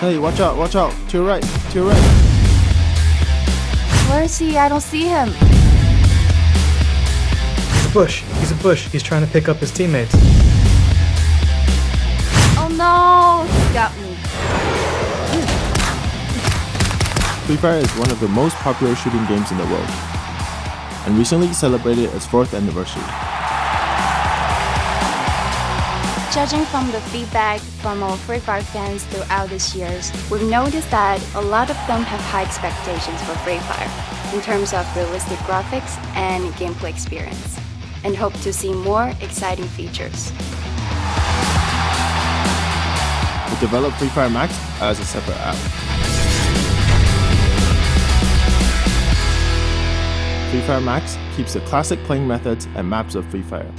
Hey, watch out, watch out. To your right, to your right. Where is he? I don't see him. He's a bush. He's a bush. He's trying to pick up his teammates. Oh no! He got me. Free Fire is one of the most popular shooting games in the world, and recently celebrated its 4th anniversary. Judging from the feedback from our Free Fire fans throughout these years, we've noticed that a lot of them have high expectations for Free Fire in terms of realistic graphics and gameplay experience, and hope to see more exciting features. We developed Free Fire Max as a separate app. Free Fire Max keeps the classic playing methods and maps of Free Fire,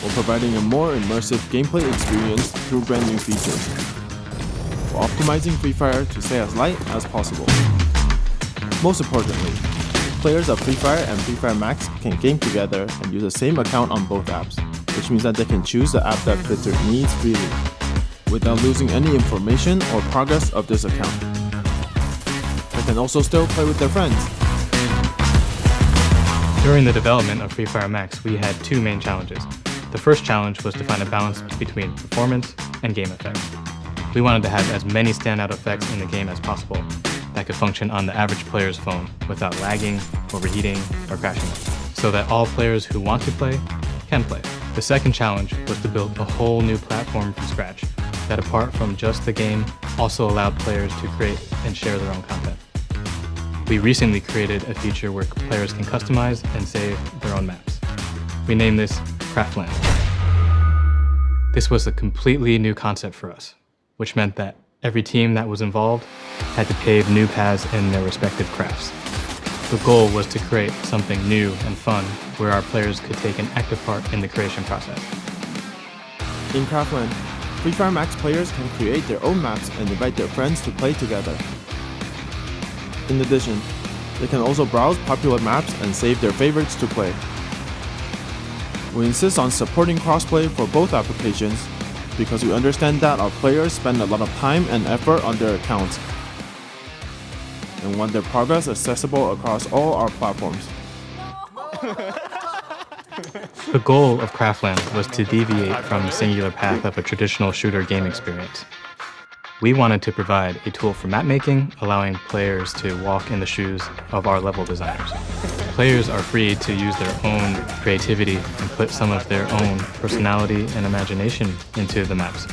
while providing a more immersive gameplay experience through brand new features, while optimizing Free Fire to stay as light as possible. Most importantly, players of Free Fire and Free Fire Max can game together and use the same account on both apps, which means that they can choose the app that fits their needs freely, without losing any information or progress of this account. They can also still play with their friends. During the development of Free Fire Max, we had two main challenges. The first challenge was to find a balance between performance and game effects. We wanted to have as many standout effects in the game as possible that could function on the average player's phone without lagging, overheating, or crashing, so that all players who want to play can play. The second challenge was to build a whole new platform from scratch that, apart from just the game, also allowed players to create and share their own content. We recently created a feature where players can customize and save their own maps. We named this Craftland. This was a completely new concept for us, which meant that every team that was involved had to pave new paths in their respective crafts. The goal was to create something new and fun where our players could take an active part in the creation process. In Craftland, Free Fire Max players can create their own maps and invite their friends to play together. In addition, they can also browse popular maps and save their favorites to play. We insist on supporting crossplay for both applications because we understand that our players spend a lot of time and effort on their accounts and want their progress accessible across all our platforms. The goal of Craftland was to deviate from the singular path of a traditional shooter game experience. We wanted to provide a tool for map making, allowing players to walk in the shoes of our level designers. Players are free to use their own creativity and put some of their own personality and imagination into the maps.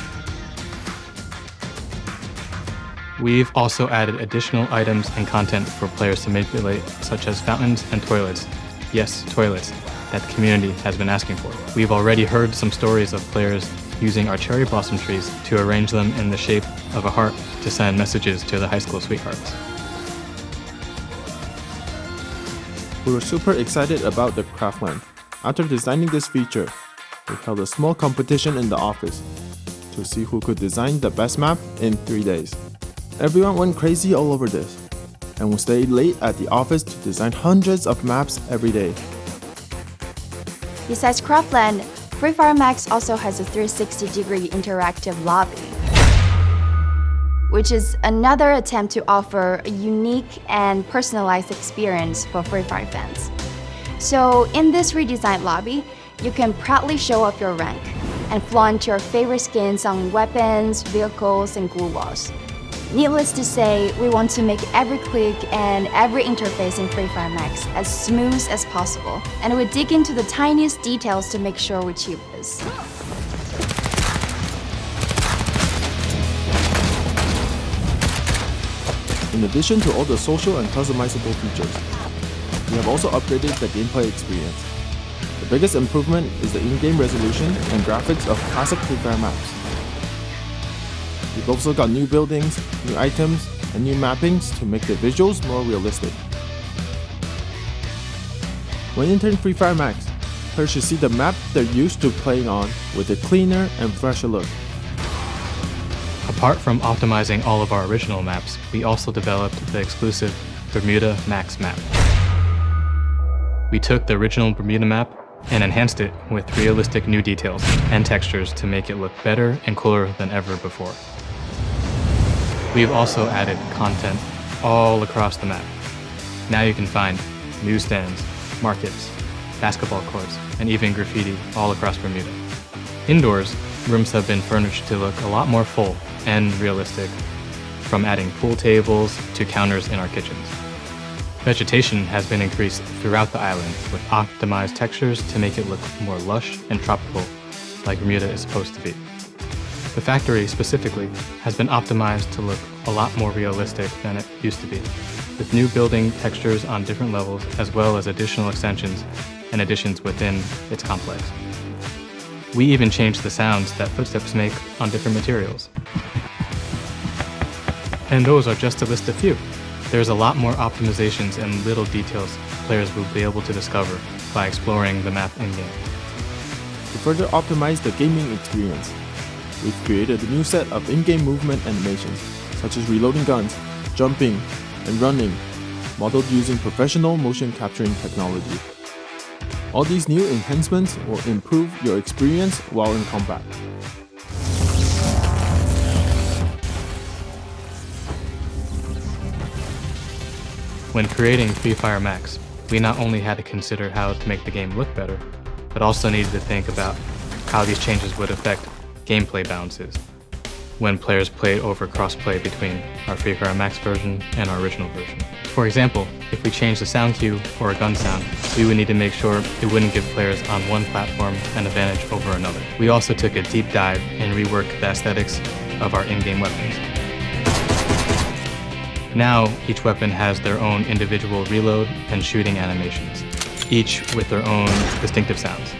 We've also added additional items and content for players to manipulate, such as fountains and toilets. Yes, toilets, that the community has been asking for. We've already heard some stories of players using our cherry blossom trees to arrange them in the shape of a heart to send messages to the high school sweethearts. We were super excited about the Craftland. After designing this feature, we held a small competition in the office to see who could design the best map in 3 days. Everyone went crazy all over this, and we stayed late at the office to design hundreds of maps every day. Besides Craftland, Free Fire Max also has a 360-degree interactive lobby, which is another attempt to offer a unique and personalized experience for Free Fire fans. So in this redesigned lobby, you can proudly show off your rank and flaunt your favorite skins on weapons, vehicles, and glue walls. Needless to say, we want to make every click and every interface in Free Fire Max as smooth as possible, and we dig into the tiniest details to make sure we achieve this. In addition to all the social and customizable features, we have also upgraded the gameplay experience. The biggest improvement is the in-game resolution and graphics of classic Free Fire maps. We've also got new buildings, new items, and new mappings to make the visuals more realistic. When entering Free Fire Max, players should see the map they're used to playing on with a cleaner and fresher look. Apart from optimizing all of our original maps, we also developed the exclusive Bermuda Max map. We took the original Bermuda map and enhanced it with realistic new details and textures to make it look better and cooler than ever before. We've also added content all across the map. Now you can find newsstands, markets, basketball courts, and even graffiti all across Bermuda. Indoors, rooms have been furnished to look a lot more full and realistic, from adding pool tables to counters in our kitchens. Vegetation has been increased throughout the island with optimized textures to make it look more lush and tropical, like Bermuda is supposed to be. The factory specifically has been optimized to look a lot more realistic than it used to be, with new building textures on different levels as well as additional extensions and additions within its complex. We even changed the sounds that footsteps make on different materials. And those are just to list a few. There's a lot more optimizations and little details players will be able to discover by exploring the map in-game. To further optimize the gaming experience, we've created a new set of in-game movement animations, such as reloading guns, jumping, and running, modeled using professional motion capturing technology. All these new enhancements will improve your experience while in combat. When creating Free Fire Max, we not only had to consider how to make the game look better, but also needed to think about how these changes would affect gameplay balances when players play over crossplay between our Free Fire Max version and our original version. For example, if we change the sound cue or a gun sound, we would need to make sure it wouldn't give players on one platform an advantage over another. We also took a deep dive and reworked the aesthetics of our in-game weapons. Now, each weapon has their own individual reload and shooting animations, each with their own distinctive sounds.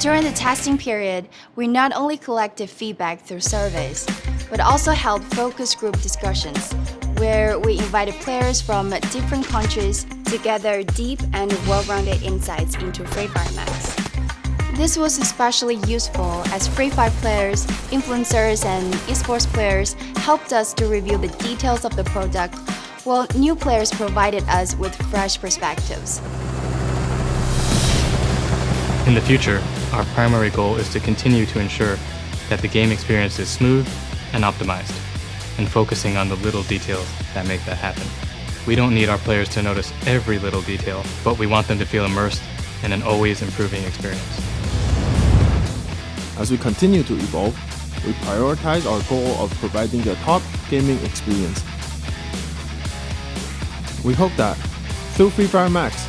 During the testing period, we not only collected feedback through surveys, but also held focus group discussions, where we invited players from different countries to gather deep and well-rounded insights into Free Fire Max. This was especially useful as Free Fire players, influencers, and esports players helped us to review the details of the product, while new players provided us with fresh perspectives. In the future, our primary goal is to continue to ensure that the game experience is smooth and optimized, and focusing on the little details that make that happen. We don't need our players to notice every little detail, but we want them to feel immersed in an always improving experience. As we continue to evolve, we prioritize our goal of providing the top gaming experience. We hope that, through Free Fire Max,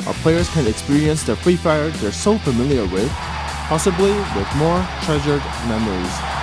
our players can experience the Free Fire they're so familiar with, possibly with more treasured memories.